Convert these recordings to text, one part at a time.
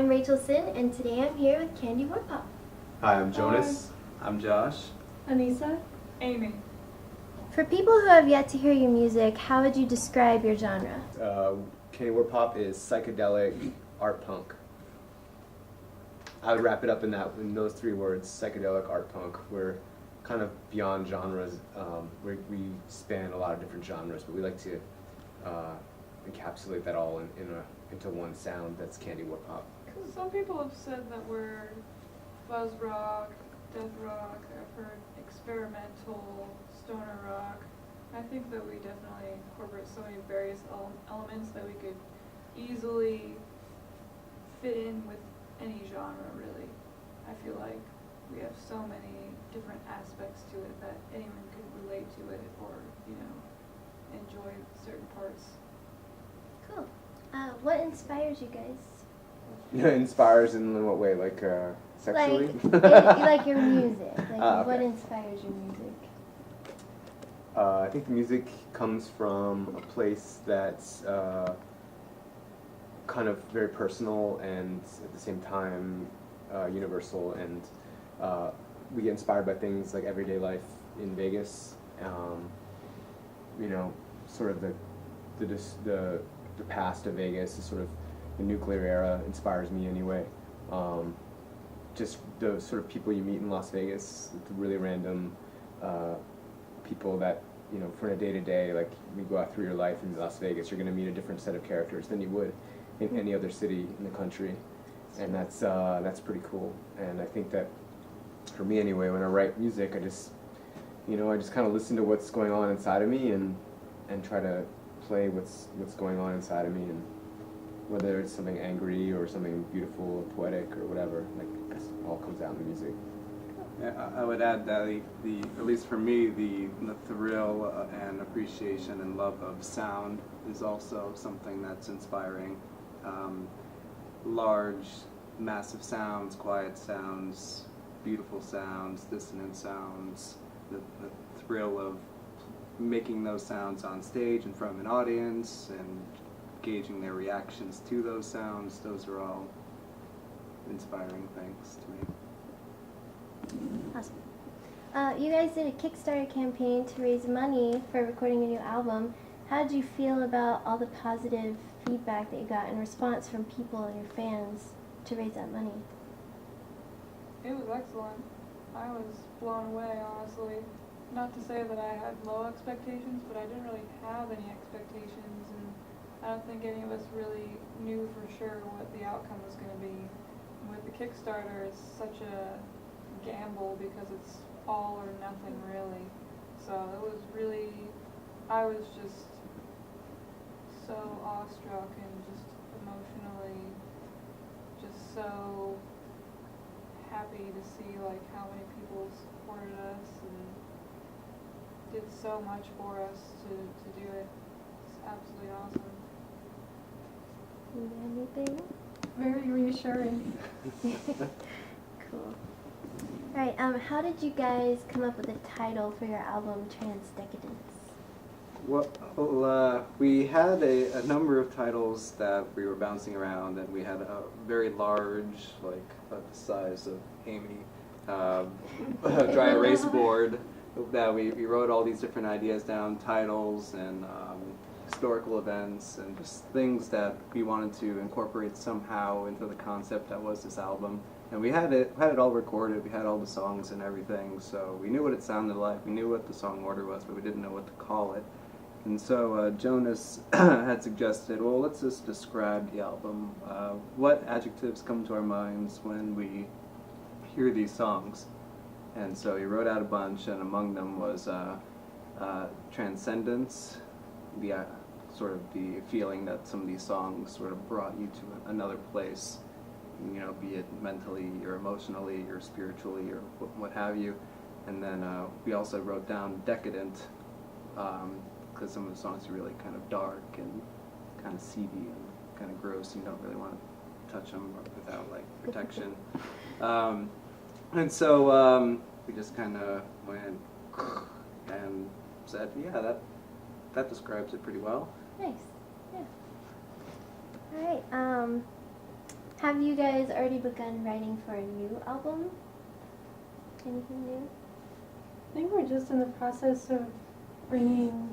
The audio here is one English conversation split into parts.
I'm Rachel Sin, and today I'm here with Candy Warpop. Hi, I'm Jonas. I'm Josh. Anissa. Amy. For people who have yet to hear your music, how would you describe your genre? Candy Warpop is psychedelic art punk. I would wrap it up in those three words: psychedelic art punk. We're kind of beyond genres. We span a lot of different genres, but we like to encapsulate that all into one sound. That's Candy Warpop. Some people have said that we're fuzz rock, death rock. I've heard experimental, stoner rock. I think that we definitely incorporate so many various elements that we could easily fit in with any genre, really. I feel like we have so many different aspects to it that anyone could relate to it or, enjoy certain parts. Cool. What inspires you guys? Inspires in what way? Like sexually? Like your music. Like okay. What inspires your music? I think the music comes from a place that's kind of very personal and at the same time universal, and we get inspired by things like everyday life in Vegas. Sort of the past of Vegas is sort of the nuclear era inspires me anyway. Just the sort of people you meet in Las Vegas, the really random people that, for a day-to-day, like you go out through your life in Las Vegas, you're going to meet a different set of characters than you would in any other city in the country, and that's pretty cool. And I think that for me anyway, when I write music, I just kind of listen to what's going on inside of me and try to play what's going on inside of me, and whether it's something angry or something beautiful or poetic or whatever, like it all comes out in the music. Yeah, I would add that at least for me, the thrill and appreciation and love of sound is also something that's inspiring. Large, massive sounds, quiet sounds, beautiful sounds, dissonant sounds, the thrill of making those sounds on stage in front of an audience and gauging their reactions to those sounds, those are all inspiring things to me. Awesome. You guys did a Kickstarter campaign to raise money for recording a new album. How did you feel about all the positive feedback that you got in response from people and your fans to raise that money? It was excellent. I was blown away, honestly. Not to say that I had low expectations, but I didn't really have any expectations, and I don't think any of us really knew for sure what the outcome was going to be. With the Kickstarter, it's such a gamble because it's all or nothing, really. So it was really, I was just so awestruck and just emotionally just so happy to see like how many people supported us and did so much for us to do it. It's absolutely awesome. Anything? Very reassuring. Cool. Alright, how did you guys come up with a title for your album, Trans Decadence? Well, we had a number of titles that we were bouncing around, and we had a very large, like about the size of Amy, dry erase board that we wrote all these different ideas down, titles and historical events and just things that we wanted to incorporate somehow into the concept that was this album. And we had it all recorded, we had all the songs and everything, so we knew what it sounded like, we knew what the song order was, but we didn't know what to call it. And so Jonas had suggested, well, let's just describe the album. What adjectives come to our minds when we hear these songs? And so he wrote out a bunch, and among them was transcendence, the sort of the feeling that some of these songs sort of brought you to another place, be it mentally or emotionally or spiritually or what have you. And then we also wrote down decadent, because some of the songs are really kind of dark and kind of seedy and kind of gross, and you don't really want to touch them without like protection. And so we just kind of went and said, yeah, that describes it pretty well. Nice. Yeah. Alright, Have you guys already begun writing for a new album? Anything new? I think we're just in the process of bringing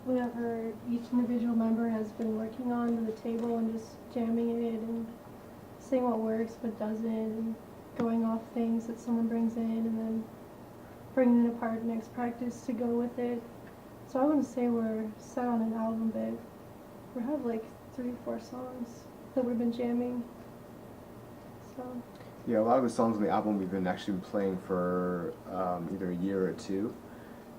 whatever each individual member has been working on to the table and just jamming it and seeing what works, what doesn't, and going off things that someone brings in and then bringing it apart next practice to go with it. So I wouldn't say we're set on an album, but we have like 3 or 4 songs that we've been jamming. So Yeah, a lot of the songs on the album we've been actually playing for either a year or 2.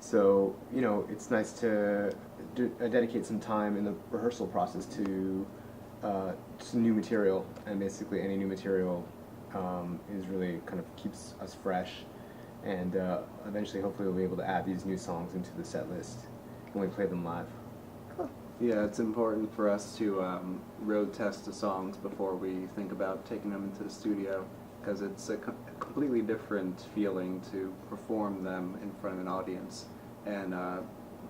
So, you know, it's nice to dedicate some time in the rehearsal process to new material, and basically any new material is really kind of keeps us fresh, and eventually hopefully we'll be able to add these new songs into the set list when we play them live. Cool. Yeah, it's important for us to road test the songs before we think about taking them into the studio, because it's a completely different feeling to perform them in front of an audience. And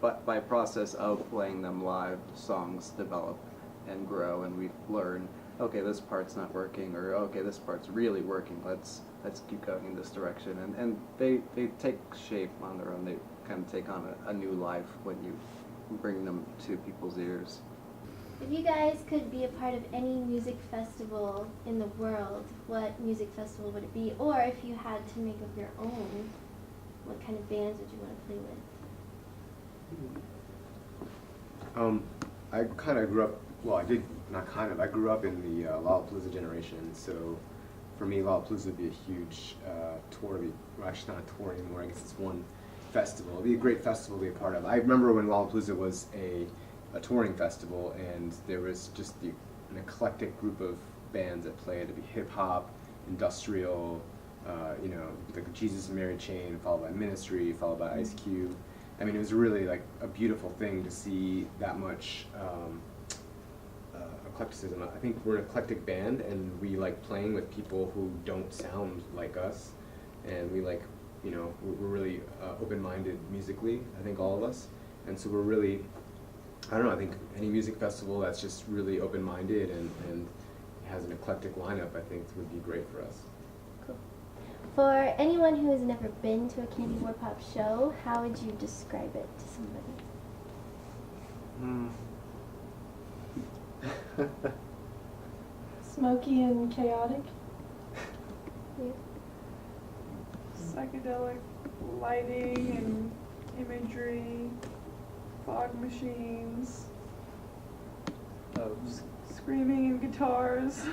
but by process of playing them live, songs develop and grow, and we learn, okay, this part's not working, or okay, this part's really working, let's keep going in this direction. And they take shape on their own. They kind of take on a new life when you bring them to people's ears. If you guys could be a part of any music festival in the world, what music festival would it be? Or if you had to make up your own, what kind of bands would you want to play with? I kind of grew up, well, I did, not kind of, I grew up in the Lollapalooza generation, so for me Lollapalooza would be a huge tour, well, actually not a tour anymore, I guess it's one festival. It would be a great festival to be a part of. I remember when Lollapalooza was a touring festival, and there was just an eclectic group of bands that played. It'd be hip-hop, industrial, you know, the Jesus and Mary chain, followed by Ministry, followed by Ice Cube. I mean, it was really like a beautiful thing to see that much eclecticism. I think we're an eclectic band, and we like playing with people who don't sound like us, and we like, you know, we're really open-minded musically, I think all of us, and so we're really, I don't know, I think any music festival that's just really open-minded and has an eclectic lineup, I think would be great for us. Cool. For anyone who has never been to a Candy Warpop show, how would you describe it to somebody? smoky and chaotic. Yeah. Psychedelic lighting and imagery, fog machines, screaming and guitars.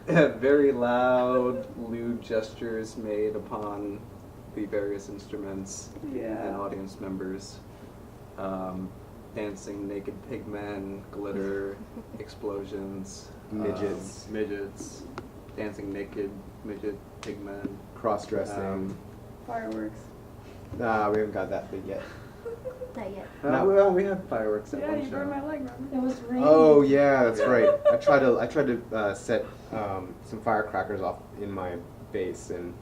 Yeah, very loud, lewd gestures made upon the various instruments and Yeah. audience members. Dancing naked pigmen, glitter, explosions, midgets, dancing naked midget pigmen, Cross-dressing. Fireworks. Nah, we haven't got that big yet. Not yet. No. Well, we had fireworks at Yeah, one you show. burned my leg, remember? It was raining. Oh yeah, that's right. I tried to set some firecrackers off in my base, and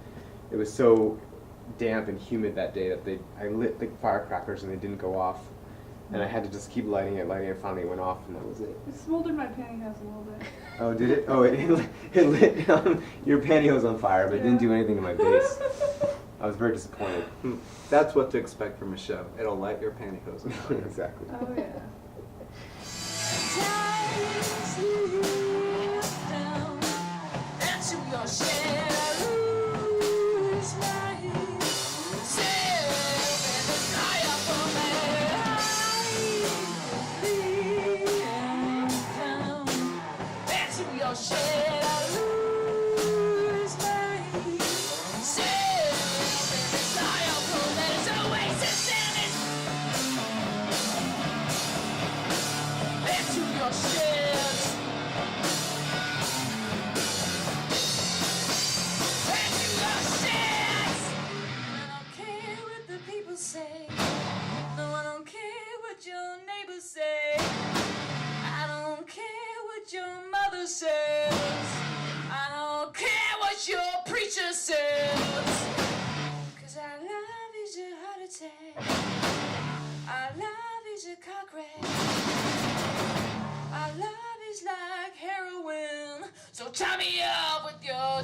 it was so damp and humid that day that I lit the firecrackers and they didn't go off, and I had to just keep lighting it. Finally, it went off, and that was it. It smoldered my pantyhose a little bit. Oh, did it? Oh, it lit your pantyhose on fire, but it didn't do anything to my base. I was very disappointed. That's what to expect from a show. It'll light your pantyhose on fire. Exactly. Oh yeah. I love is like heroin, so tie me up with your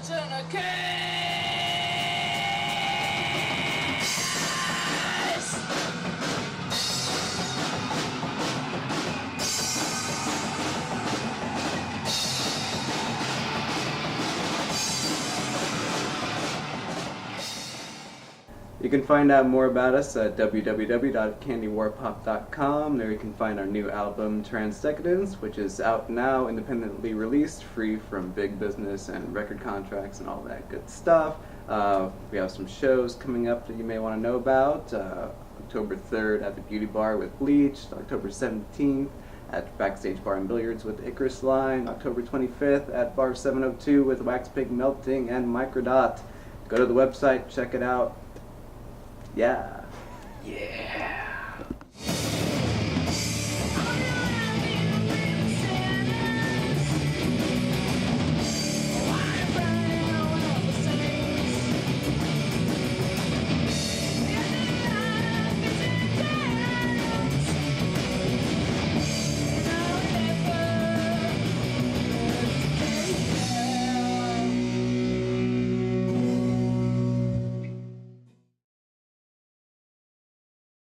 You can find out more about us at www.candywarpop.com. There you can find our new album, Trans Decadence, which is out now, independently released, free from big business and record contracts and all that good stuff. We have some shows coming up that you may want to know about. October 3rd at the Beauty Bar with Bleach, October 17th at Backstage Bar and Billiards with Icarus Line, October 25th at Bar 702 with Wax Pig Melting and Microdot. Go to the website, check it out. Yeah. Yeah.